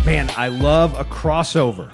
Man, I love a crossover.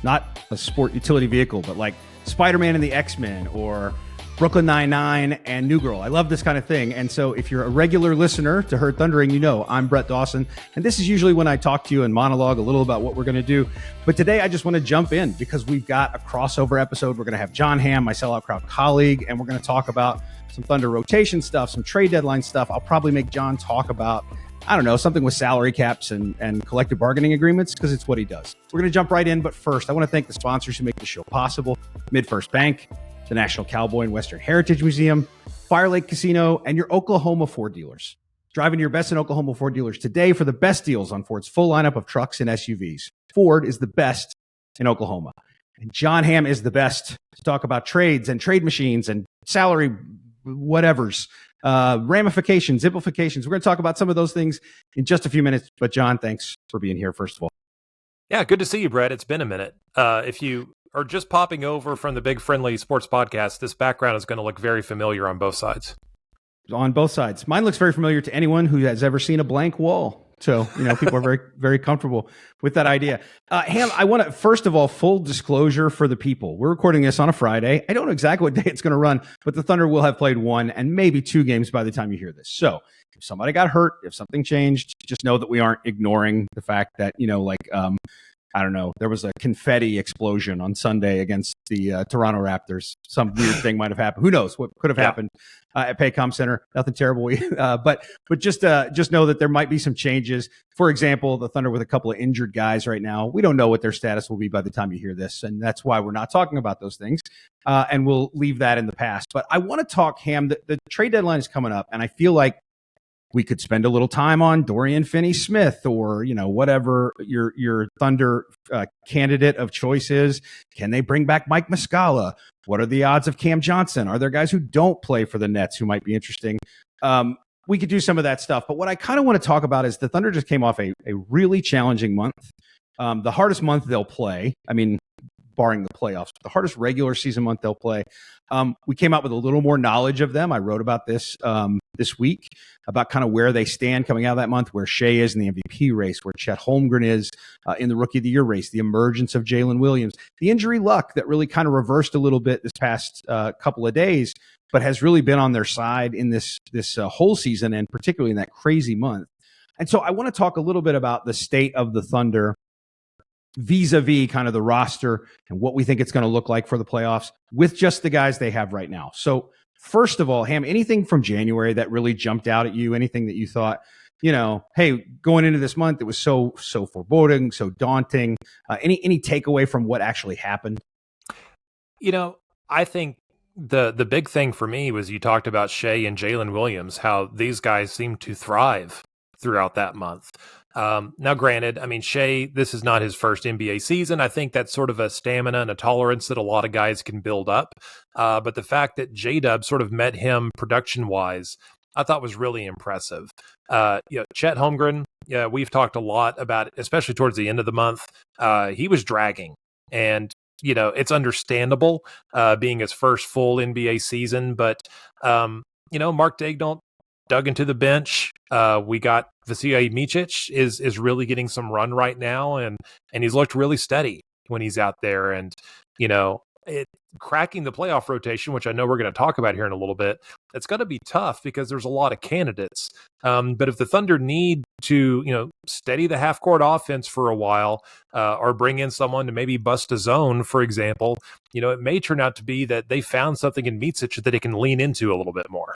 Not a sport utility vehicle, but like Spider-Man and the X-Men or Brooklyn Nine-Nine and New Girl. I love this kind of thing. And so if you're a regular listener to Heard Thundering, you know I'm Brett Dawson. And this is usually when I talk to you and monologue a little about what we're going to do. But today I just want to jump in because we've got a crossover episode. We're going to have Jon Hamm, my Sellout Crowd colleague, and we're going to talk about some Thunder rotation stuff, some trade deadline stuff. I'll probably make Jon talk about, I don't know, something with salary caps and collective bargaining agreements because it's what he does. We're going to jump right in. But first, I want to thank the sponsors who make the show possible. MidFirst Bank, the National Cowboy and Western Heritage Museum, Fire Lake Casino, and your Oklahoma Ford dealers. Drive into your best in Oklahoma Ford dealers today for the best deals on Ford's full lineup of trucks and SUVs. Ford is the best in Oklahoma. And Jon Hamm is the best to talk about trades and trade machines and salary whatevers, ramifications, implications. We're going to talk about some of those things in just a few minutes. But Jon, thanks for being here, first of all. Yeah, good to see you, Brett. It's been a minute. If you are just popping over from the Big Friendly Sports Podcast, this background is going to look very familiar on both sides. On both sides. Mine looks very familiar to anyone who has ever seen a blank wall. So, people are very, very comfortable with that idea. Hamm, I want to, first of all, full disclosure for the people. We're recording this on a Friday. I don't know exactly what day it's going to run, but the Thunder will have played one and maybe two games by the time you hear this. So if somebody got hurt, if something changed, just know that we aren't ignoring the fact that, I don't know, there was a confetti explosion on Sunday against the Toronto Raptors. Some weird thing might have happened. Who knows what could have happened at Paycom Center? Nothing terrible. But just know that there might be some changes. For example, the Thunder with a couple of injured guys right now. We don't know what their status will be by the time you hear this. And that's why we're not talking about those things. And we'll leave that in the past. But I want to talk, Hamm, the trade deadline is coming up. And I feel like we could spend a little time on Dorian Finney-Smith or, whatever your Thunder candidate of choice is. Can they bring back Mike Muscala? What are the odds of Cam Johnson? Are there guys who don't play for the Nets who might be interesting? We could do some of that stuff. But what I kind of want to talk about is the Thunder just came off a really challenging month. The hardest month they'll play. I mean, barring the playoffs, the hardest regular season month they'll play. We came out with a little more knowledge of them. I wrote about this this week about kind of where they stand coming out of that month, where Shai is in the MVP race, where Chet Holmgren is in the Rookie of the Year race, the emergence of Jalen Williams, the injury luck that really kind of reversed a little bit this past couple of days, but has really been on their side in this whole season and particularly in that crazy month. And so I want to talk a little bit about the state of the Thunder vis-a-vis kind of the roster and what we think it's going to look like for the playoffs with just the guys they have right now. So first of all, Hamm, anything from January that really jumped out at you? Anything that you thought, hey, going into this month, it was so foreboding, so daunting? Any takeaway from what actually happened? I think the big thing for me was you talked about Shai and Jalen Williams, how these guys seem to thrive throughout that month. Now, granted, Shai, this is not his first NBA season. I think that's sort of a stamina and a tolerance that a lot of guys can build up. But the fact that J-Dub sort of met him production-wise, I thought was really impressive. Chet Holmgren, we've talked a lot about, especially towards the end of the month. He was dragging. And, it's understandable being his first full NBA season. But, Mark Daigneault dug into the bench. We got Vasilije Micic is really getting some run right now, and he's looked really steady when he's out there. And cracking the playoff rotation, which I know we're going to talk about here in a little bit, it's going to be tough because there's a lot of candidates. But if the Thunder need to steady the half court offense for a while, or bring in someone to maybe bust a zone, for example, it may turn out to be that they found something in Micic that they can lean into a little bit more.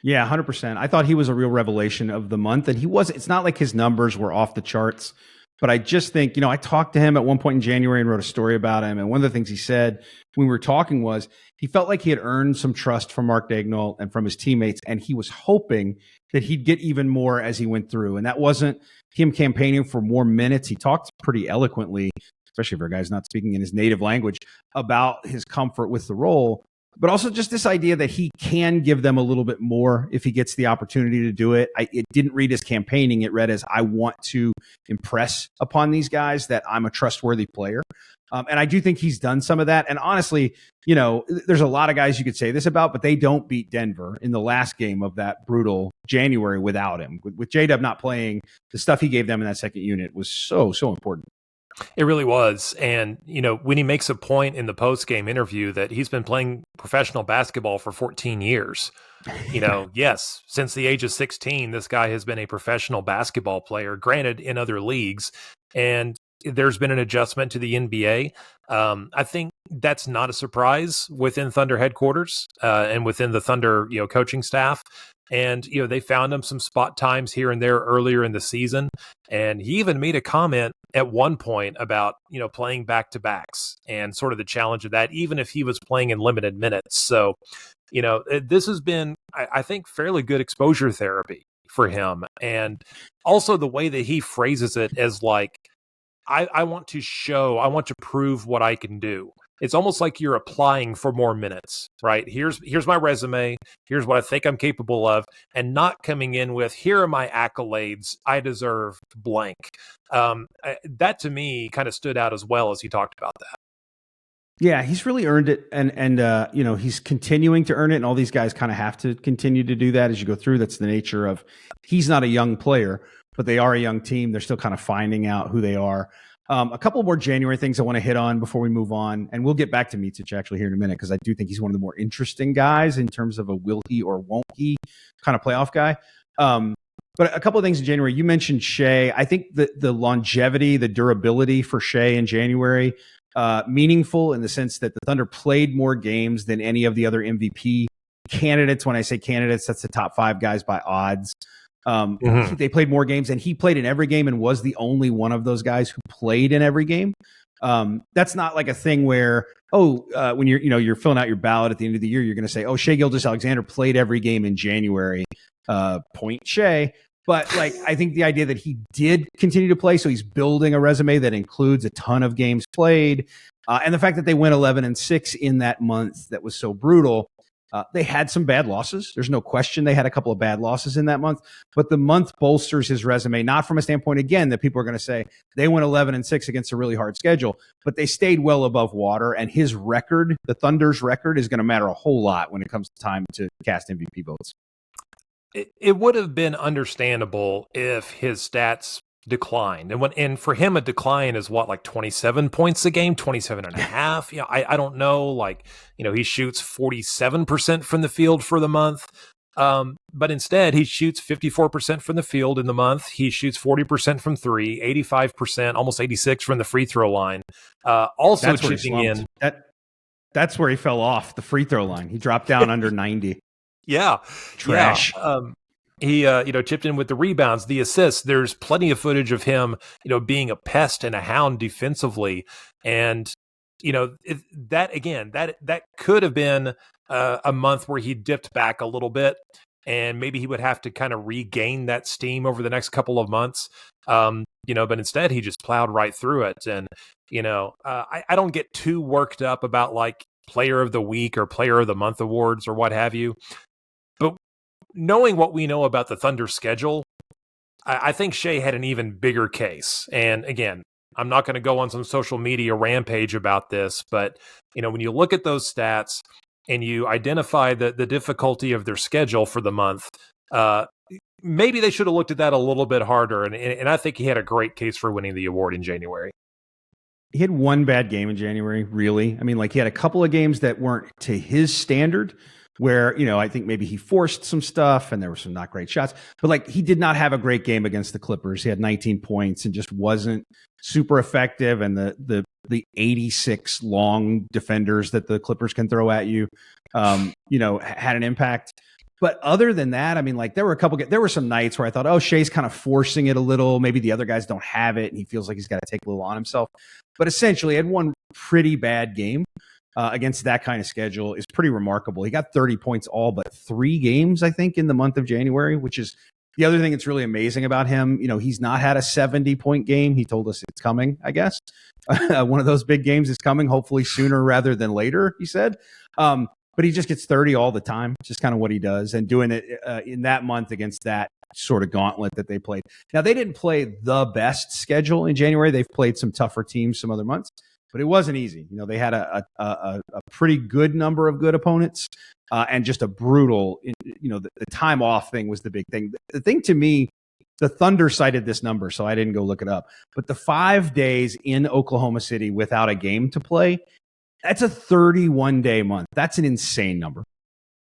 Yeah, 100%. I thought he was a real revelation of the month, and it's not like his numbers were off the charts, but I just think, I talked to him at one point in January and wrote a story about him. And one of the things he said when we were talking was he felt like he had earned some trust from Mark Daigneault and from his teammates, and he was hoping that he'd get even more as he went through. And that wasn't him campaigning for more minutes. He talked pretty eloquently, especially for a guy who's not speaking in his native language, about his comfort with the role. but also just this idea that he can give them a little bit more if he gets the opportunity to do it. It didn't read as campaigning. It read as, I want to impress upon these guys that I'm a trustworthy player. And I do think he's done some of that. And honestly, there's a lot of guys you could say this about, but they don't beat Denver in the last game of that brutal January without him. With J-Dub not playing, the stuff he gave them in that second unit was so important. It really was. And, when he makes a point in the post-game interview that he's been playing professional basketball for 14 years, yes, since the age of 16, this guy has been a professional basketball player, granted in other leagues. And there's been an adjustment to the NBA. I think that's not a surprise within Thunder headquarters and within the Thunder, coaching staff. And, they found him some spot times here and there earlier in the season. And he even made a comment at one point about, playing back-to-backs and sort of the challenge of that, even if he was playing in limited minutes. So, this has been, I think, fairly good exposure therapy for him. And also the way that he phrases it as like, I want to prove what I can do. It's almost like you're applying for more minutes, right? Here's my resume. Here's what I think I'm capable of, and not coming in with, here are my accolades. I deserve blank. That to me kind of stood out as well as he talked about that. Yeah, he's really earned it, and he's continuing to earn it, and all these guys kind of have to continue to do that as you go through. That's the nature of, he's not a young player, but they are a young team. They're still kind of finding out who they are. A couple more January things I want to hit on before we move on, and we'll get back to Micic actually here in a minute, because I do think he's one of the more interesting guys in terms of a will he or won't he kind of playoff guy. But a couple of things in January. You mentioned Shai. I think the longevity, the durability for Shai in January, meaningful in the sense that the Thunder played more games than any of the other MVP candidates. When I say candidates, that's the top 5 guys by odds. They played more games, and he played in every game and was the only one of those guys who played in every game. That's not like a thing where, when you're filling out your ballot at the end of the year, you're going to say, Shai Gilgeous-Alexander played every game in January, point Shai. But I think the idea that he did continue to play, so he's building a resume that includes a ton of games played, and the fact that they went 11-6 in that month that was so brutal. They had some bad losses. There's no question they had a couple of bad losses in that month, but the month bolsters his resume, not from a standpoint, again, that people are going to say they went 11-6 against a really hard schedule, but they stayed well above water, and his record, the Thunder's record, is going to matter a whole lot when it comes to time to cast MVP votes. It would have been understandable if his stats declined. And for him, a decline is what, like 27 points a game, 27 and a half. I don't know. He shoots 47% from the field for the month. But instead, he shoots 54% from the field in the month. He shoots 40% from 3, 85%, almost 86 from the free throw line. Also chipping in. That's where he fell off, the free throw line. He dropped down under 90. Yeah. Trash. Yeah. He, chipped in with the rebounds, the assists. There's plenty of footage of him, being a pest and a hound defensively. And, that could have been a month where he dipped back a little bit, and maybe he would have to kind of regain that steam over the next couple of months. But instead he just plowed right through it. And, I don't get too worked up about player of the week or player of the month awards or what have you. But knowing what we know about the Thunder schedule, I think Shai had an even bigger case. And again, I'm not going to go on some social media rampage about this, but when you look at those stats and you identify the difficulty of their schedule for the month, maybe they should have looked at that a little bit harder. And I think he had a great case for winning the award in January. He had one bad game in January, really. I mean, he had a couple of games that weren't to his standard, where, I think maybe he forced some stuff and there were some not great shots, but he did not have a great game against the Clippers. He had 19 points and just wasn't super effective. And the 86 long defenders that the Clippers can throw at you, had an impact. But other than that, there were some nights where I thought, Shai's kind of forcing it a little. Maybe the other guys don't have it and he feels like he's got to take a little on himself. But essentially, he had one pretty bad game against that kind of schedule is pretty remarkable. He got 30 points all but 3 games, I think, in the month of January, which is the other thing that's really amazing about him. He's not had a 70-point game. He told us it's coming, I guess. One of those big games is coming, hopefully sooner rather than later, he said. but he just gets 30 all the time. It's just kind of what he does, and doing it in that month against that sort of gauntlet that they played. Now, they didn't play the best schedule in January. They've played some tougher teams some other months, but it wasn't easy. They had a pretty good number of good opponents, and just a brutal, the time off thing was the big thing. The thing to me, the Thunder cited this number, so I didn't go look it up, but the 5 days in Oklahoma City without a game to play, that's a 31-day month. That's an insane number.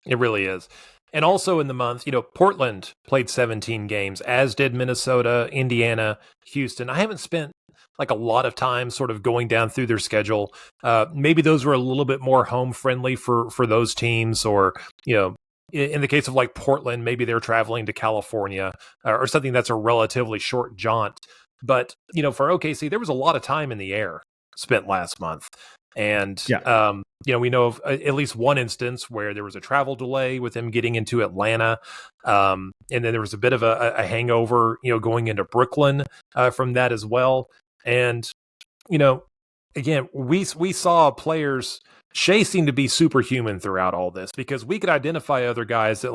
It really is. And also in the month, Portland played 17 games, as did Minnesota, Indiana, Houston. I haven't spent like a lot of time sort of going down through their schedule. Maybe those were a little bit more home friendly for those teams, or, in the case of like Portland, maybe they're traveling to California or something that's a relatively short jaunt. But, for OKC, there was a lot of time in the air spent last month. And, we know of at least one instance where there was a travel delay with him getting into Atlanta. And then there was a bit of a hangover, going into Brooklyn from that as well. And, again, we saw players. Shai seemed to be superhuman throughout all this, because we could identify other guys that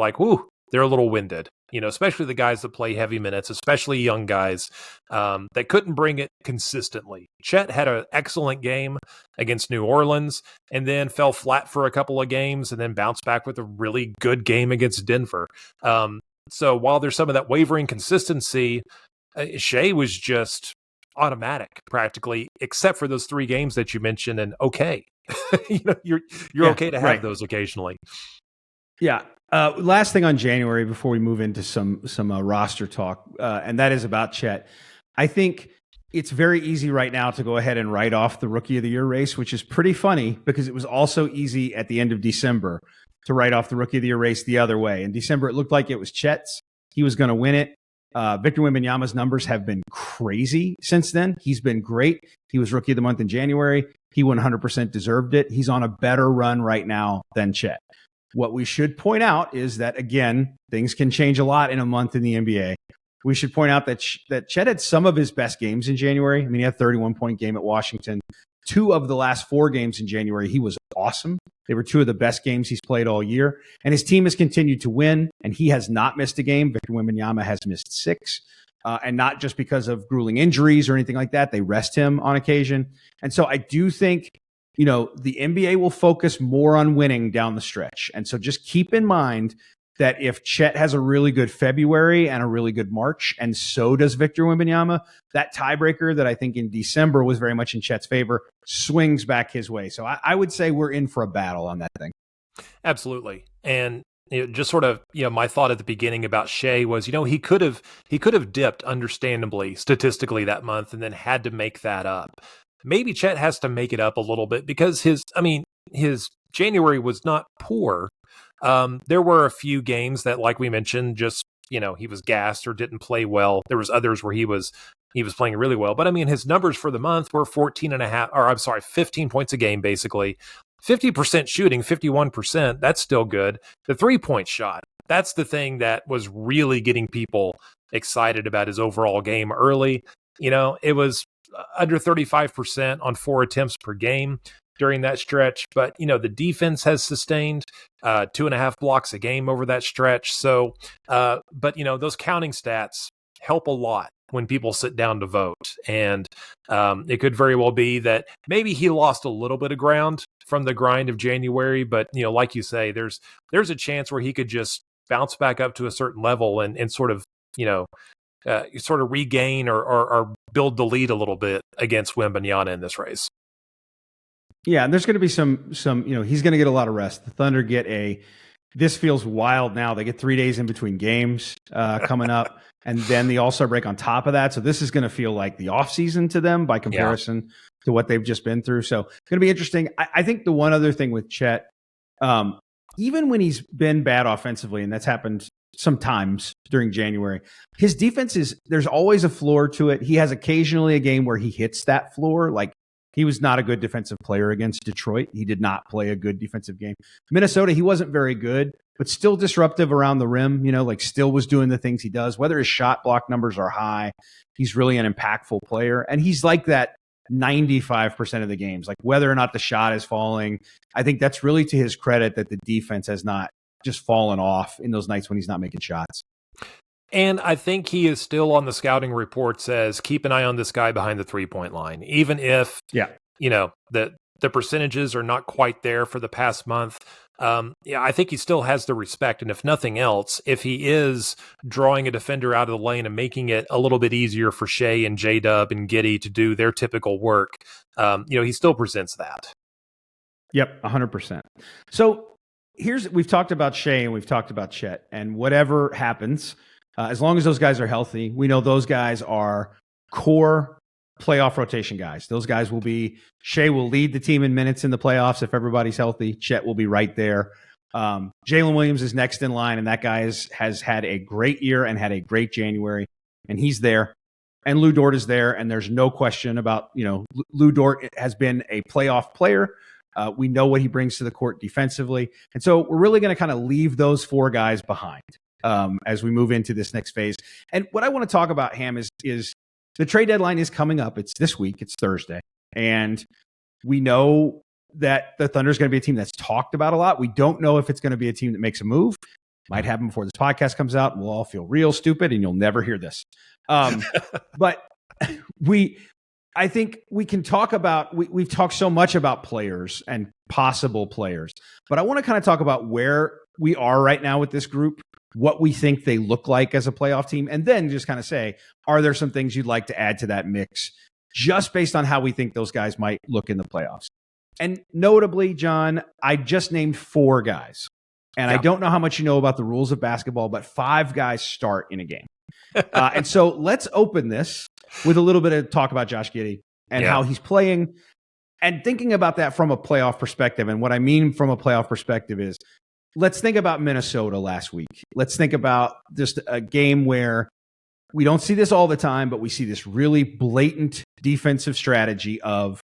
they're a little winded, especially the guys that play heavy minutes, especially young guys that couldn't bring it consistently. Chet had an excellent game against New Orleans and then fell flat for a couple of games and then bounced back with a really good game against Denver. So while there's some of that wavering consistency, Shai was just automatic practically, except for those 3 games that you mentioned. And okay, you're okay to have those occasionally. Yeah. Last thing on January before we move into some roster talk, and that is about Chet. I think it's very easy right now to go ahead and write off the Rookie of the Year race, which is pretty funny because it was also easy at the end of December to write off the Rookie of the Year race the other way. In December, it looked like it was Chet's. He was going to win it. Victor Wembanyama's numbers have been crazy since then. He's been great. He was Rookie of the Month in January. He 100% deserved it. He's on a better run right now than Chet. What we should point out is that, again, things can change a lot in a month in the NBA. We should point out that Chet had some of his best games in January. I mean, he had a 31-point game at Washington. 2 of the last 4 games in January, he was awesome. They were 2 of the best games he's played all year. And his team has continued to win, and he has not missed a game. Victor Wembanyama has missed 6. And not just because of grueling injuries or anything like that. They rest him on occasion. And so I do think, the NBA will focus more on winning down the stretch. And so just keep in mind that if Chet has a really good February and a really good March, and so does Victor Wembanyama, that tiebreaker that I think in December was very much in Chet's favor swings back his way. So I would say we're in for a battle on that thing. Absolutely. And just sort of, my thought at the beginning about Shai was, he could have dipped understandably statistically that month and then had to make that up. Maybe Chet has to make it up a little bit because his January was not poor. There were a few games that, like we mentioned, just, he was gassed or didn't play well. There was others where he was playing really well. But his numbers for the month were 15 points a game, basically. 50% shooting, 51%, that's still good. The 3-point shot, that's the thing that was really getting people excited about his overall game early. It was under 35% on 4 attempts per game during that stretch. But, the defense has sustained 2.5 blocks a game over that stretch. So, but, those counting stats help a lot when people sit down to vote. And it could very well be that maybe he lost a little bit of ground from the grind of January. But, like you say, there's a chance where he could just bounce back up to a certain level and sort of, regain or build the lead a little bit against Wembanyama in this race. Yeah, and there's going to be some, he's going to get a lot of rest. The Thunder this feels wild now. They get 3 days in between games coming up, and then the All-Star break on top of that. So this is going to feel like the offseason to them by comparison to what they've just been through. So it's going to be interesting. I think the one other thing with Chet, even when he's been bad offensively, and that's happened sometimes during January, his defense there's always a floor to it. He has occasionally a game where he hits that floor. Like, he was not a good defensive player against Detroit. He did not play a good defensive game. Minnesota, he wasn't very good, but still disruptive around the rim, still was doing the things he does. Whether his shot block numbers are high, he's really an impactful player. And he's like that 95% of the games. Like whether or not the shot is falling, I think that's really to his credit that the defense has not just fallen off in those nights when he's not making shots. And I think he is still on the scouting report says, keep an eye on this guy behind the 3-point line, even if, the percentages are not quite there for the past month. I think he still has the respect. And if nothing else, if he is drawing a defender out of the lane and making it a little bit easier for Shai and J-Dub and Giddy to do their typical work, he still presents that. Yep, 100%. So we've talked about Shai and we've talked about Chet, and whatever happens, as long as those guys are healthy, we know those guys are core playoff rotation guys. Those guys will be, Shai will lead the team in minutes in the playoffs if everybody's healthy. Chet will be right there. Jalen Williams is next in line, and that guy has had a great year and had a great January, and he's there. And Lou Dort is there, and there's no question about, Lou Dort has been a playoff player. We know what he brings to the court defensively. And so we're really going to kind of leave those four guys behind as we move into this next phase. And what I want to talk about, Ham, is the trade deadline is coming up. It's this week. It's Thursday. And we know that the Thunder is going to be a team that's talked about a lot. We don't know if it's going to be a team that makes a move. Might happen before this podcast comes out, and we'll all feel real stupid, and you'll never hear this. But I think we can talk about, we've talked so much about players and possible players, but I want to kind of talk about where we are right now with this group, what we think they look like as a playoff team, and then just kind of say, are there some things you'd like to add to that mix just based on how we think those guys might look in the playoffs? And notably, John, I just named four guys, and I don't know how much you know about the rules of basketball, but 5 guys start in a game. And so let's open this with a little bit of talk about Josh Giddey and how he's playing, and thinking about that from a playoff perspective. And what I mean from a playoff perspective is, let's think about Minnesota last week. Let's think about just a game where we don't see this all the time, but we see this really blatant defensive strategy of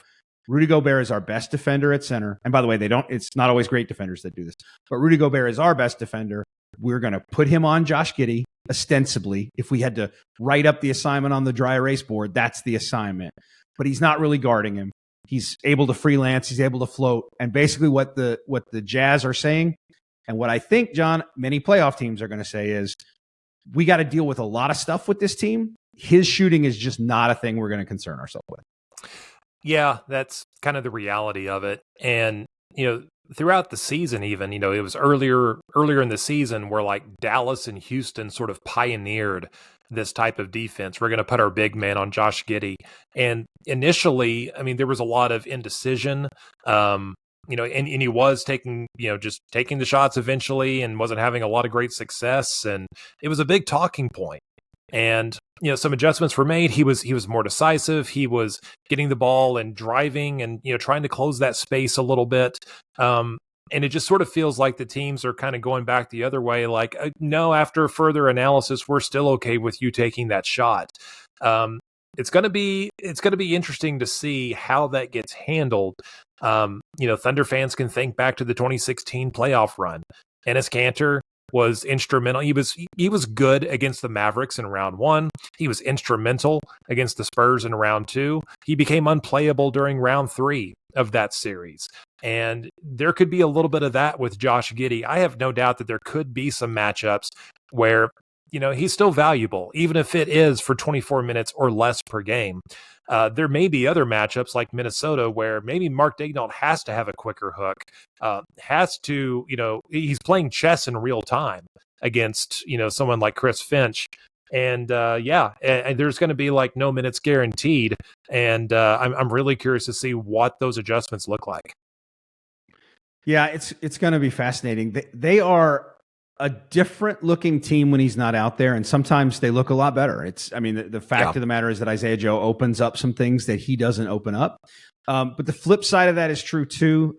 Rudy Gobert is our best defender at center. And by the way, it's not always great defenders that do this, but Rudy Gobert is our best defender. We're going to put him on Josh Giddey, ostensibly. If we had to write up the assignment on the dry erase board, that's the assignment. But he's not really guarding him. He's able to freelance. He's able to float. And basically what the Jazz are saying, and what I think, John, many playoff teams are going to say is, we got to deal with a lot of stuff with this team. His shooting is just not a thing we're going to concern ourselves with. Yeah, that's kind of the reality of it. And, throughout the season, even, it was earlier in the season where like Dallas and Houston sort of pioneered this type of defense. We're going to put our big man on Josh Giddey. And initially, there was a lot of indecision, and he was taking the shots eventually and wasn't having a lot of great success. And it was a big talking point. And, some adjustments were made. He was more decisive. He was getting the ball and driving and, trying to close that space a little bit. And it just sort of feels like the teams are kind of going back the other way. Like, no, after further analysis, we're still okay with you taking that shot. It's going to be interesting to see how that gets handled. Thunder fans can think back to the 2016 playoff run. Enes Kanter was instrumental. He was good against the Mavericks in round 1. He was instrumental against the Spurs in round 2. He became unplayable during round 3 of that series. And there could be a little bit of that with Josh Giddey. I have no doubt that there could be some matchups where, he's still valuable, even if it is for 24 minutes or less per game. There may be other matchups like Minnesota where maybe Mark Daigneault has to have a quicker hook, he's playing chess in real time against, someone like Chris Finch. And and there's going to be like no minutes guaranteed. And I'm really curious to see what those adjustments look like. Yeah, it's going to be fascinating. They are a different looking team when he's not out there, and sometimes they look a lot better. The fact of the matter is that Isaiah Joe opens up some things that he doesn't open up. But the flip side of that is true too.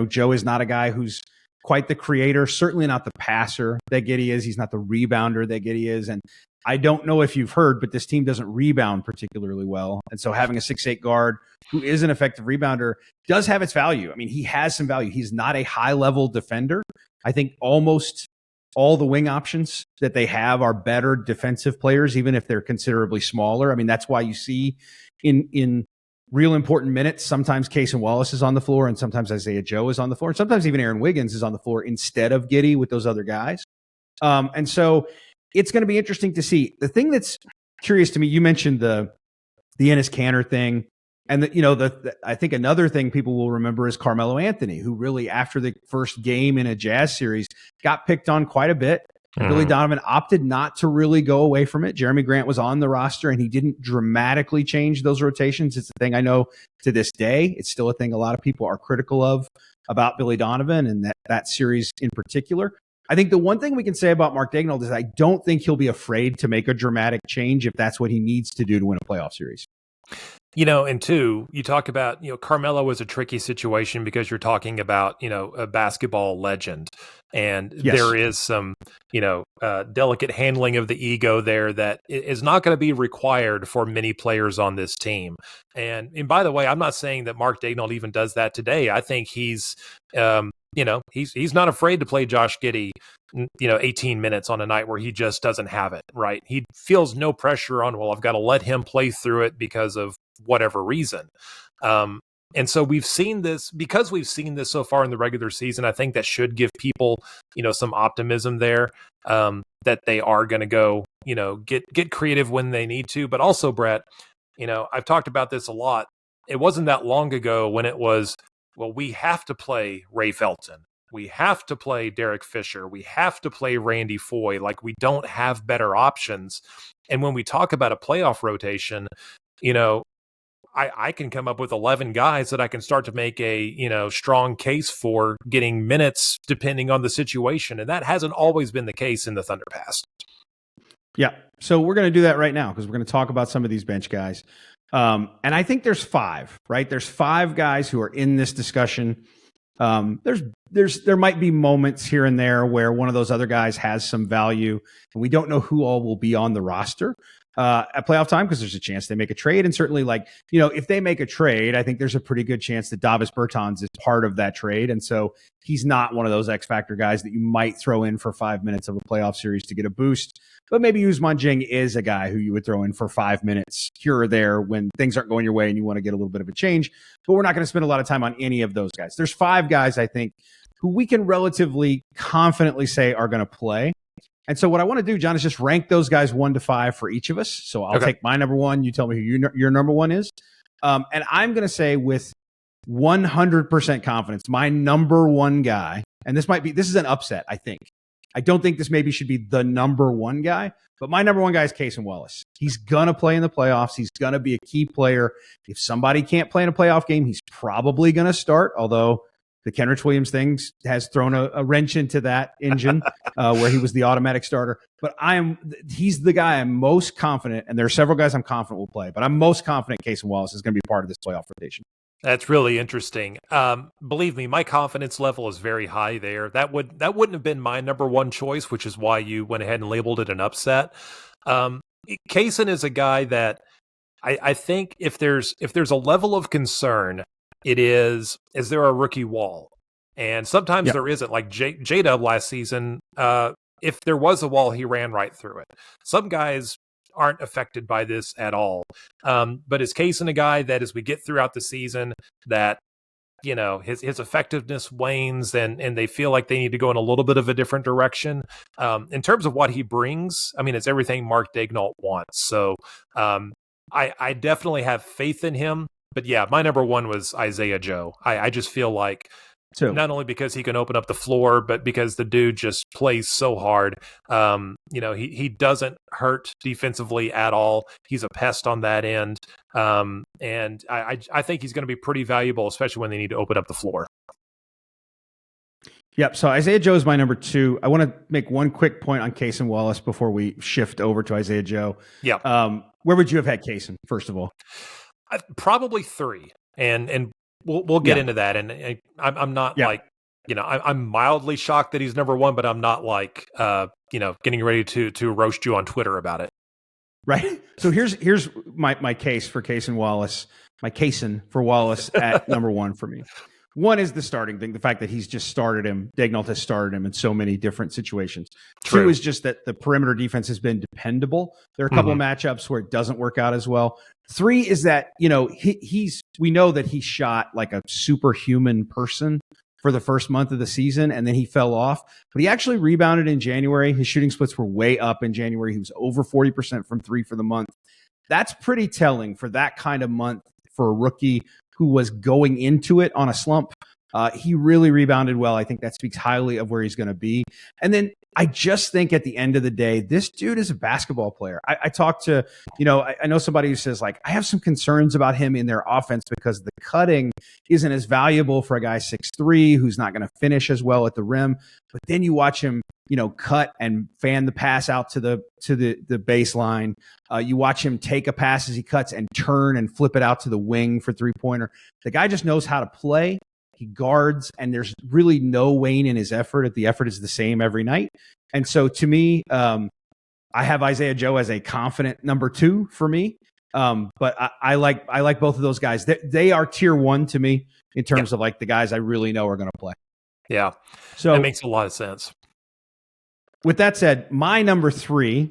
Joe is not a guy who's quite the creator, certainly not the passer that Giddy is. He's not the rebounder that Giddy is. And I don't know if you've heard, but this team doesn't rebound particularly well. And so having a 6'8" guard who is an effective rebounder does have its value. He has some value. He's not a high level defender. I think almost all the wing options that they have are better defensive players, even if they're considerably smaller. That's why you see in real important minutes. Sometimes Case and Wallace is on the floor, and sometimes Isaiah Joe is on the floor, and sometimes even Aaron Wiggins is on the floor instead of Giddy with those other guys. And so it's going to be interesting to see. The thing that's curious to me, you mentioned the Enes Kanter thing. And I think another thing people will remember is Carmelo Anthony, who really, after the first game in a Jazz series, got picked on quite a bit. And Billy Donovan opted not to really go away from it. Jeremy Grant was on the roster, and he didn't dramatically change those rotations. It's a thing I know to this day. It's still a thing a lot of people are critical of about Billy Donovan and that series in particular. I think the one thing we can say about Mark Daigneault is I don't think he'll be afraid to make a dramatic change if that's what he needs to do to win a playoff series. And two, you talk about, Carmelo was a tricky situation because you're talking about, a basketball legend. And Yes. there is some, delicate handling of the ego there that is not going to be required for many players on this team. And by the way, I'm not saying that Mark Daigneault even does that today. I think he's not afraid to play Josh Giddey 18 minutes on a night where he just doesn't have it, right? He feels no pressure on, I've got to let him play through it because of whatever reason. And so we've seen this so far in the regular season. I think that should give people, some optimism there, that they are going to go, get creative when they need to. But also, Brett, I've talked about this a lot. It wasn't that long ago when it was, we have to play Ray Felton. We have to play Derek Fisher. We have to play Randy Foye. Like, we don't have better options. And when we talk about a playoff rotation, I can come up with 11 guys that I can start to make a, strong case for getting minutes depending on the situation. And that hasn't always been the case in the Thunder past. Yeah. So we're going to do that right now because we're going to talk about some of these bench guys. And I think there's 5, right? There's 5 guys who are in this discussion. There might be moments here and there where one of those other guys has some value, and we don't know who all will be on the roster at playoff time because there's a chance they make a trade. And certainly, if they make a trade, I think there's a pretty good chance that Davis Bertans is part of that trade. And so he's not one of those X factor guys that you might throw in for 5 minutes of a playoff series to get a boost. But maybe Ousmane Dieng is a guy who you would throw in for 5 minutes here or there when things aren't going your way and you want to get a little bit of a change. But we're not going to spend a lot of time on any of those guys. There's 5 guys, I think, who we can relatively confidently say are going to play. And so what I want to do, John, is just rank those guys 1 to 5 for each of us. So I'll take my number 1. You tell me who your number 1 is. And I'm going to say with 100% confidence, my number 1 guy, and this is an upset, I think. I don't think this maybe should be the number 1 guy, but my number 1 guy is Case and Wallace. He's going to play in the playoffs. He's going to be a key player. If somebody can't play in a playoff game, he's probably going to start, although the Kenrich Williams thing has thrown a wrench into that engine where he was the automatic starter. But he's the guy I'm most confident, and there are several guys I'm confident will play, but I'm most confident Case and Wallace is going to be part of this playoff rotation. That's really interesting. Believe me, my confidence level is very high there. That wouldn't have been my number 1 choice, which is why you went ahead and labeled it an upset. Kaysen is a guy that I think if there's a level of concern, it is there a rookie wall? And sometimes there isn't. Like J-Dub last season, if there was a wall, he ran right through it. Some guys aren't affected by this at all. But is Kaysen a guy that as we get throughout the season that, his effectiveness wanes and they feel like they need to go in a little bit of a different direction? In terms of what he brings, I mean, it's everything Mark Daigneault wants. So I definitely have faith in him. But yeah, my number 1 was Isaiah Joe. I just feel like not only because he can open up the floor, but because the dude just plays so hard. He doesn't hurt defensively at all. He's a pest on that end. And I think he's going to be pretty valuable, especially when they need to open up the floor. Yep. So Isaiah Joe is my number 2. I want to make one quick point on Case and Wallace before we shift over to Isaiah Joe. Yeah. Where would you have had Kaysen, first of all? Probably 3. And we'll get into that. And I'm not like, I'm mildly shocked that he's number 1, but I'm not like, getting ready to roast you on Twitter about it. Right. So here's my case for Case and Wallace, my Kaysen for Wallace at number 1 for me. One is the starting thing, the fact that he's just started him. Daignault has started him in so many different situations. True. Two is just that the perimeter defense has been dependable. There are a couple of matchups where it doesn't work out as well. Three is that, we know that he shot like a superhuman person for the first month of the season, and then he fell off. But he actually rebounded in January. His shooting splits were way up in January. He was over 40% from three for the month. That's pretty telling for that kind of month for a rookie who was going into it on a slump. He really rebounded well. I think that speaks highly of where he's going to be. And then I just think at the end of the day, this dude is a basketball player. I talked to, I know somebody who says, like, I have some concerns about him in their offense because the cutting isn't as valuable for a guy 6'3" who's not going to finish as well at the rim. But then you watch him, cut and fan the pass out to the baseline. You watch him take a pass as he cuts and turn and flip it out to the wing for three-pointer. The guy just knows how to play. He guards, and there's really no wane in his effort. The effort is the same every night. And so to me, I have Isaiah Joe as a confident number 2 for me. But I like both of those guys. They are tier 1 to me in terms of like the guys I really know are going to play. Yeah. So that makes a lot of sense. With that said, my number 3,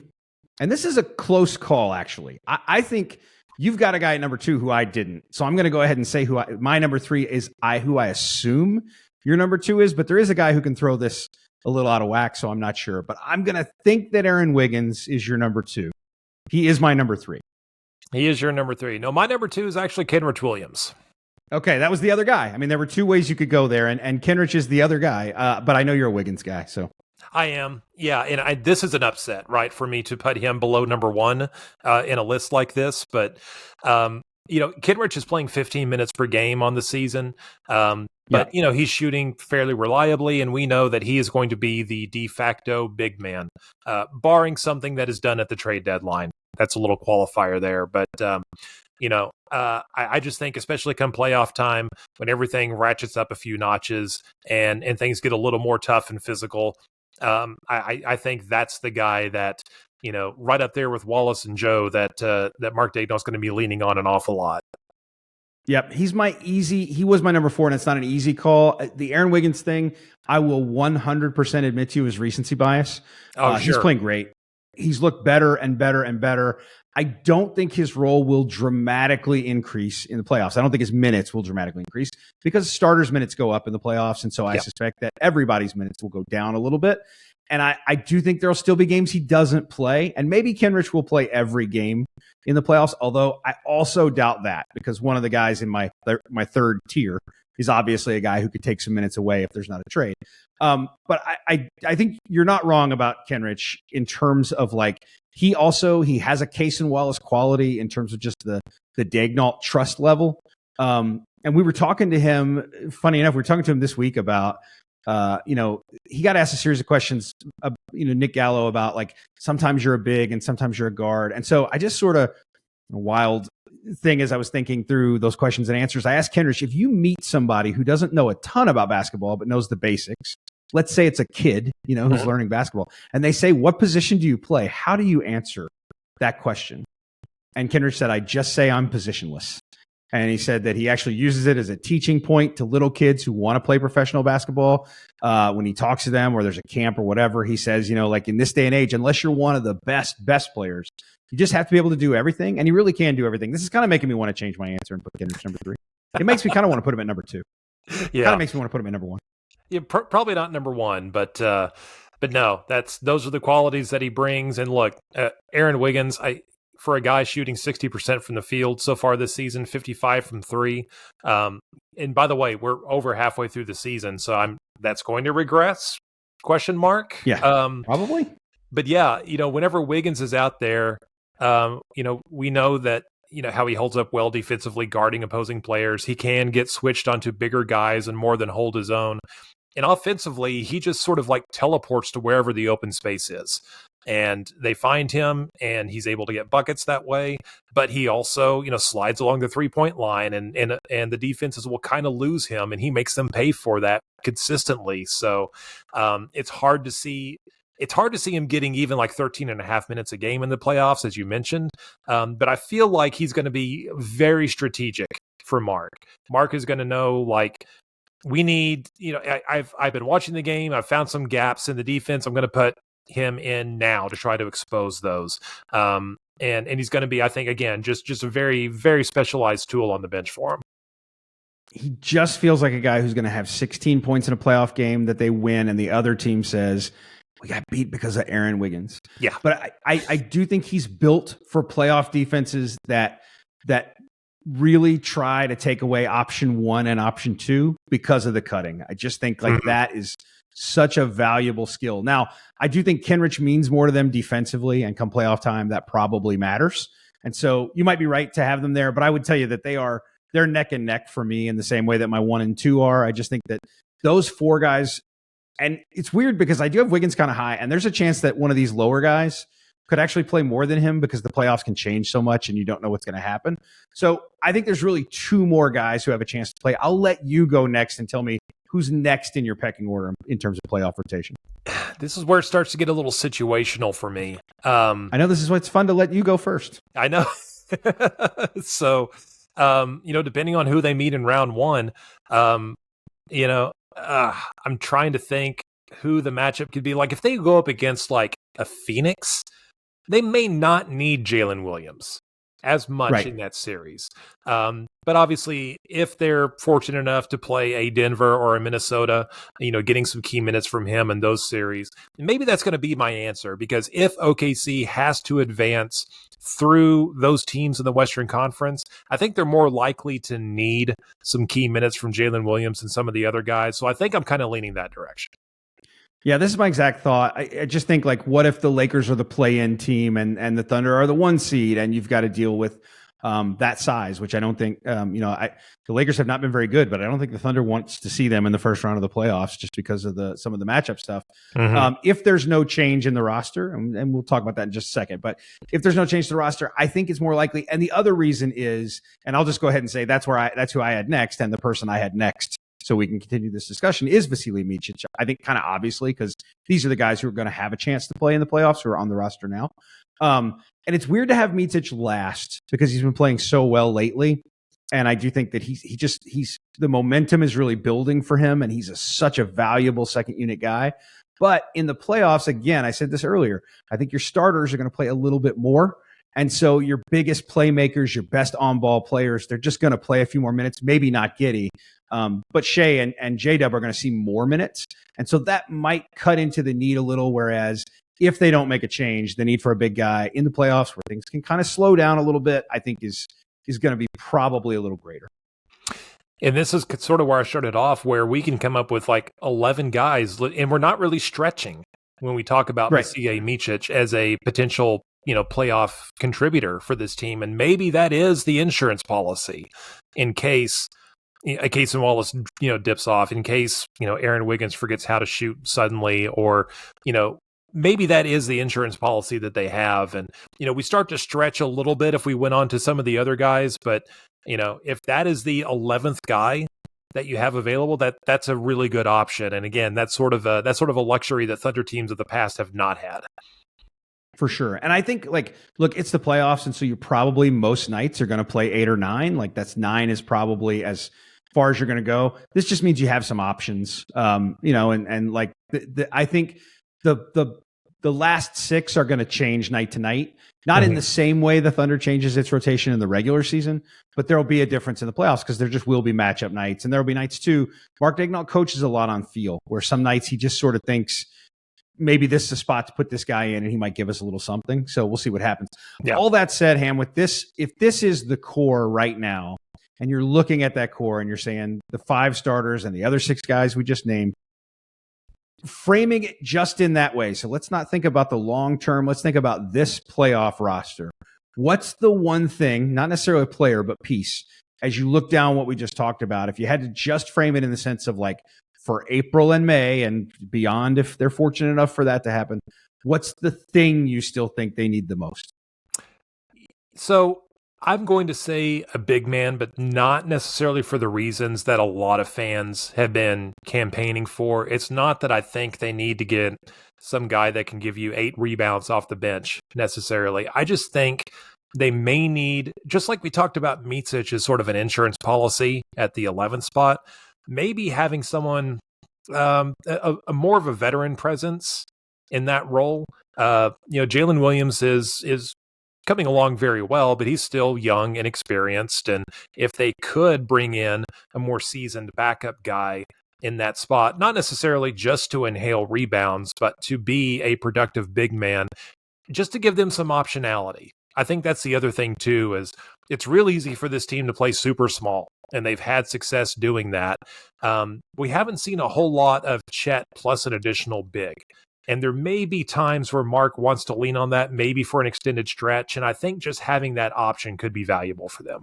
and this is a close call, actually. I think you've got a guy at number 2 who I didn't. So I'm going to go ahead and say my number 3 is who I assume your number 2 is, but there is a guy who can throw this a little out of whack, so I'm not sure. But I'm going to think that Aaron Wiggins is your number 2. He is my number 3. He is your number 3. No, my number 2 is actually Kenrich Williams. Okay, that was the other guy. I mean, there were 2 ways you could go there, and Kenrich is the other guy. But I know you're a Wiggins guy, so. I am. Yeah. And this is an upset, right, for me to put him below number 1 in a list like this. But, Kenrich is playing 15 minutes per game on the season. But, he's shooting fairly reliably, and we know that he is going to be the de facto big man, barring something that is done at the trade deadline. That's a little qualifier there. But, I just think, especially come playoff time, when everything ratchets up a few notches and things get a little more tough and physical, I think that's the guy that, right up there with Wallace and Joe that Mark Daignault's going to be leaning on an awful lot. Yep. He was my number 4, and it's not an easy call. The Aaron Wiggins thing, I will 100% admit to you is recency bias. Sure. He's playing great. He's looked better and better and better. I don't think his role will dramatically increase in the playoffs. I don't think his minutes will dramatically increase because starters' minutes go up in the playoffs. And so I suspect that everybody's minutes will go down a little bit. And I do think there'll still be games he doesn't play. And maybe Kenrich will play every game in the playoffs, although I also doubt that because one of the guys in my third tier is obviously a guy who could take some minutes away if there's not a trade. But I think you're not wrong about Kenrich in terms of like, he has a Cason Wallace quality in terms of just the Daignault trust level. And we were talking to him, funny enough, we were talking to him this week about, he got asked a series of questions, Nick Gallo, about like, sometimes you're a big and sometimes you're a guard. And so I just sort of, a wild thing as I was thinking through those questions and answers, I asked Kenrich, if you meet somebody who doesn't know a ton about basketball, but knows the basics, let's say it's a kid, who's learning basketball, and they say, what position do you play? How do you answer that question? And Kenrich said, I just say I'm positionless. And he said that he actually uses it as a teaching point to little kids who want to play professional basketball. When he talks to them or there's a camp or whatever, he says, like in this day and age, unless you're one of the best players, you just have to be able to do everything. And he really can do everything. This is kind of making me want to change my answer and put Kenrich number 3. It makes me kind of want to put him at number 2. Yeah. Kind of makes me want to put him at number 1. Yeah, probably not number 1, but no, those are the qualities that he brings. And look, Aaron Wiggins, for a guy shooting 60% from the field so far this season, 55 from 3. And by the way, we're over halfway through the season, so that's going to regress? ? Yeah, probably. But yeah, whenever Wiggins is out there, we know that, how he holds up well defensively, guarding opposing players. He can get switched onto bigger guys and more than hold his own. And offensively, he just sort of like teleports to wherever the open space is. And they find him, and he's able to get buckets that way. But he also, slides along the 3-point line, and the defenses will kind of lose him, and he makes them pay for that consistently. So it's hard to see him getting even like 13 and a half minutes a game in the playoffs, as you mentioned. But I feel like he's going to be very strategic for Mark. Mark is going to know, like, we need, I've been watching the game. I've found some gaps in the defense. I'm going to put him in now to try to expose those. And he's going to be, I think, again, just a very, very specialized tool on the bench for him. He just feels like a guy who's going to have 16 points in a playoff game that they win, and the other team says, we got beat because of Aaron Wiggins. Yeah. But I do think he's built for playoff defenses that really try to take away option 1 and option 2 because of the cutting. I just think that is such a valuable skill. Now, I do think Kenrich means more to them defensively, and come playoff time, that probably matters. And so you might be right to have them there, but I would tell you that they're neck and neck for me in the same way that my 1 and 2 are. I just think that those 4 guys, and it's weird because I do have Wiggins kind of high, and there's a chance that one of these lower guys could actually play more than him because the playoffs can change so much and you don't know what's going to happen. So I think there's really 2 more guys who have a chance to play. I'll let you go next and tell me who's next in your pecking order in terms of playoff rotation. This is where it starts to get a little situational for me. I know this is why it's fun to let you go first. I know. So, depending on who they meet in round 1, I'm trying to think who the matchup could be. Like, if they go up against like a Phoenix, they may not need Jalen Williams as much in that series. But obviously, if they're fortunate enough to play a Denver or a Minnesota, getting some key minutes from him in those series, maybe that's going to be my answer. Because if OKC has to advance through those teams in the Western Conference, I think they're more likely to need some key minutes from Jalen Williams and some of the other guys. So I think I'm kind of leaning that direction. Yeah, this is my exact thought. I just think, like, what if the Lakers are the play-in team and the Thunder are the 1 seed, and you've got to deal with that size, which I don't think, the Lakers have not been very good, but I don't think the Thunder wants to see them in the first round of the playoffs just because of some of the matchup stuff. Mm-hmm. If there's no change in the roster, and we'll talk about that in just a second, but if there's no change to the roster, I think it's more likely. And the other reason is, and I'll just go ahead and say that's who I had next, and the person I had next, so we can continue this discussion, is Vasilij Micić. I think kind of obviously, because these are the guys who are going to have a chance to play in the playoffs who are on the roster now. And it's weird to have Micić last because he's been playing so well lately. And I do think that he's the momentum is really building for him, and he's such a valuable second unit guy. But in the playoffs, again, I said this earlier, I think your starters are going to play a little bit more. And so your biggest playmakers, your best on-ball players, they're just going to play a few more minutes, maybe not Giddy. But Shai and J-Dub are going to see more minutes. And so that might cut into the need a little, whereas if they don't make a change, the need for a big guy in the playoffs where things can kind of slow down a little bit, I think is going to be probably a little greater. And this is sort of where I started off, where we can come up with like 11 guys, and we're not really stretching when we talk about Vasilij Micić as a potential playoff contributor for this team. And maybe that is the insurance policy in case Wallace, dips off, in case, Aaron Wiggins forgets how to shoot suddenly, or, maybe that is the insurance policy that they have. And, we start to stretch a little bit if we went on to some of the other guys, but, if that is the 11th guy that you have available, that's a really good option. And again, that's sort of a luxury that Thunder teams of the past have not had. For sure. And I think, look, it's the playoffs, and so you probably most nights are going to play 8 or 9. Like, that's 9 is probably as far as you're going to go. This just means you have some options, and like I think the last 6 are going to change night to night, not in the same way the Thunder changes its rotation in the regular season, but there'll be a difference in the playoffs because there just will be matchup nights, and there'll be nights too. Mark Daigneault coaches a lot on feel, where some nights he just sort of thinks, maybe this is a spot to put this guy in, and he might give us a little something. So we'll see what happens. Yeah. All that said, Ham, with this, if this is the core right now, and you're looking at that core and you're saying the 5 starters and the other 6 guys we just named, framing it just in that way. So let's not think about the long term. Let's think about this playoff roster. What's the one thing, not necessarily a player, but piece, as you look down what we just talked about, if you had to just frame it in the sense of like, for April and May and beyond, if they're fortunate enough for that to happen, what's the thing you still think they need the most? So I'm going to say a big man, but not necessarily for the reasons that a lot of fans have been campaigning for. It's not that I think they need to get some guy that can give you 8 rebounds off the bench necessarily. I just think they may need, just like we talked about Micić as sort of an insurance policy at the 11th spot, maybe having someone a more of a veteran presence in that role. Jalen Williams is coming along very well, but he's still young and experienced. And if they could bring in a more seasoned backup guy in that spot, not necessarily just to inhale rebounds, but to be a productive big man, just to give them some optionality. I think that's the other thing too, is it's real easy for this team to play super small, and they've had success doing that. We haven't seen a whole lot of Chet plus an additional big. And there may be times where Mark wants to lean on that, maybe for an extended stretch. And I think just having that option could be valuable for them.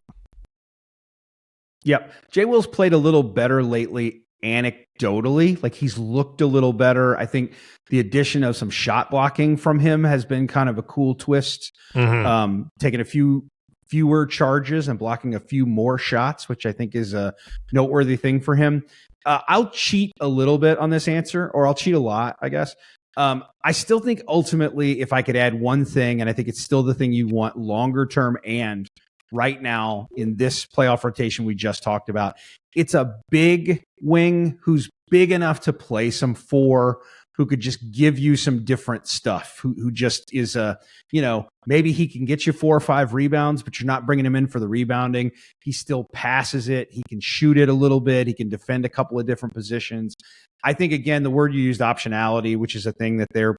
Yep. Jay Will's played a little better lately, anecdotally. Like, he's looked a little better. I think the addition of some shot blocking from him has been kind of a cool twist. Taking a fewer charges and blocking a few more shots, which I think is a noteworthy thing for him. I'll cheat a little bit on this answer, or I'll cheat a lot, I guess. I still think ultimately, if I could add one thing, and I think it's still the thing you want longer term and right now in this playoff rotation we just talked about, it's a big wing who's big enough to play some four, who could just give you some different stuff, who just is maybe he can get you 4 or 5 rebounds, but you're not bringing him in for the rebounding. He still passes it. He can shoot it a little bit. He can defend a couple of different positions. I think, again, the word you used, optionality, which is a thing that they're,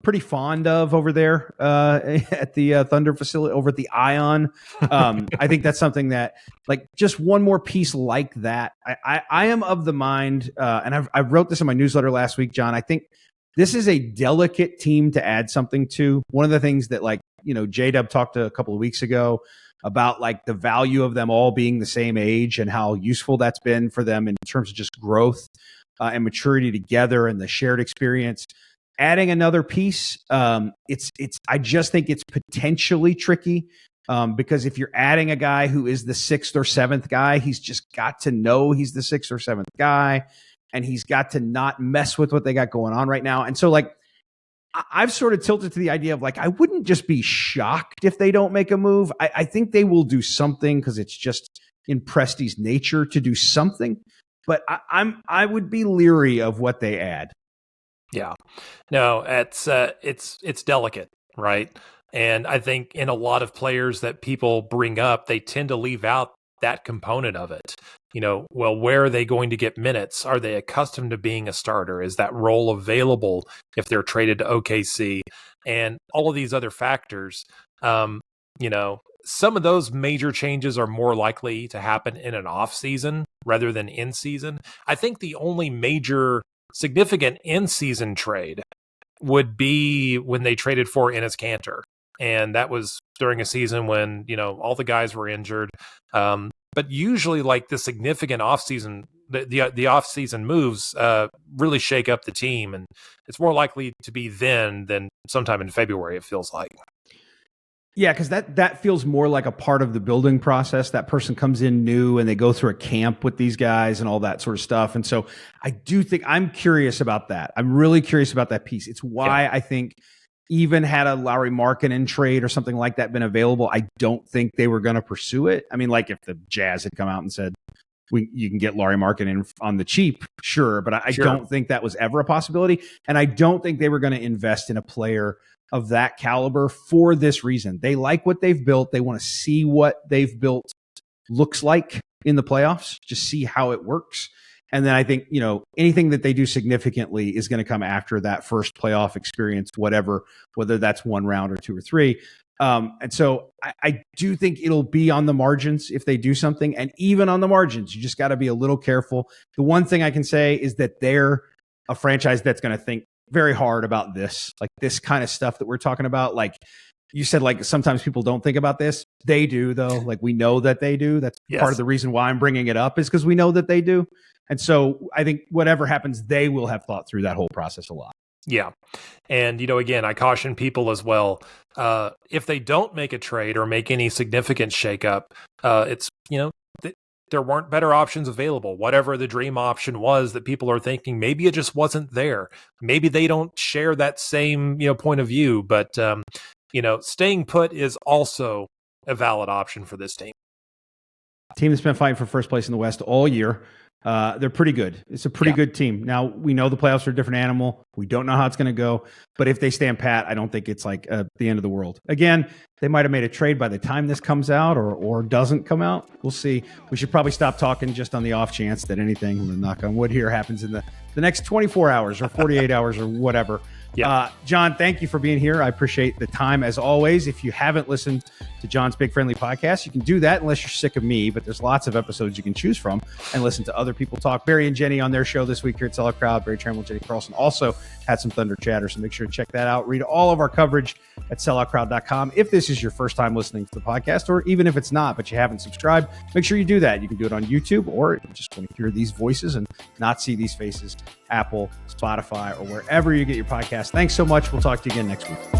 pretty fond of over there at the Thunder facility, over at the Ion. I think that's something that, like, just one more piece like that. I am of the mind, and I wrote this in my newsletter last week, John. I think this is a delicate team to add something to. One of the things that, J-Dub talked a couple of weeks ago about, like, the value of them all being the same age and how useful that's been for them in terms of just growth and maturity together and the shared experience. Adding another piece, I just think it's potentially tricky because if you're adding a guy who is the 6th or 7th guy, he's just got to know he's the 6th or 7th guy, and he's got to not mess with what they got going on right now. And so, like, I've sort of tilted to the idea of, like, I wouldn't just be shocked if they don't make a move. I think they will do something because it's just in Presti's nature to do something. But I would be leery of what they add. Yeah, no, it's delicate, right? And I think in a lot of players that people bring up, they tend to leave out that component of it. Where are they going to get minutes? Are they accustomed to being a starter? Is that role available if they're traded to OKC? And all of these other factors, some of those major changes are more likely to happen in an off season rather than in season. I think the only major significant in-season trade would be when they traded for Enes Kanter. And that was during a season when, all the guys were injured. But usually, like, the significant offseason, the off-season moves really shake up the team. And it's more likely to be then than sometime in February, it feels like. Yeah, because that feels more like a part of the building process. That person comes in new and they go through a camp with these guys and all that sort of stuff. And so I do think I'm curious about that. I'm really curious about that piece. It's why I think even had a Lauri Markkanen trade or something like that been available, I don't think they were going to pursue it. I mean, like, if the Jazz had come out and said, you can get Lauri Markkanen on the cheap, sure. But I don't think that was ever a possibility. And I don't think they were going to invest in a player of that caliber for this reason. They like what they've built. They want to see what they've built looks like in the playoffs, just see how it works. And then I think, anything that they do significantly is going to come after that first playoff experience, whether that's 1 round or 2 or 3. And so I do think it'll be on the margins if they do something. And even on the margins, you just got to be a little careful. The one thing I can say is that they're a franchise that's going to think very hard about this, like this kind of stuff that we're talking about. Like you said, like, sometimes people don't think about this. They do, though. Like, we know that they do. That's part of the reason why I'm bringing it up, is because we know that they do. And so I think whatever happens, they will have thought through that whole process a lot. Yeah. And, again, I caution people as well. If they don't make a trade or make any significant shakeup, it's, there weren't better options available. Whatever the dream option was that people are thinking, maybe it just wasn't there. Maybe they don't share that same, point of view. But, staying put is also a valid option for this team. Team that's been fighting for first place in the West all year. They're pretty good. It's a pretty good team. Now, we know the playoffs are a different animal. We don't know how it's going to go. But if they stand pat, I don't think it's like the end of the world. Again, they might have made a trade by the time this comes out or doesn't come out. We'll see. We should probably stop talking just on the off chance that anything, I'm going to knock on wood here, happens in the next 24 hours or 48 hours or whatever. Yeah. Jon, thank you for being here. I appreciate the time as always. If you haven't listened to Jon's Big Friendly podcast, you can do that unless you're sick of me, but there's lots of episodes you can choose from and listen to other people talk. Barry and Jenny on their show this week here at Sellout Crowd. Barry Trammell, Jenny Carlson also had some Thunder chatter, so make sure to check that out. Read all of our coverage at selloutcrowd.com. If this is your first time listening to the podcast, or even if it's not, but you haven't subscribed, make sure you do that. You can do it on YouTube, or if you just want to hear these voices and not see these faces, Apple, Spotify, or wherever you get your podcast. Thanks so much. We'll talk to you again next week.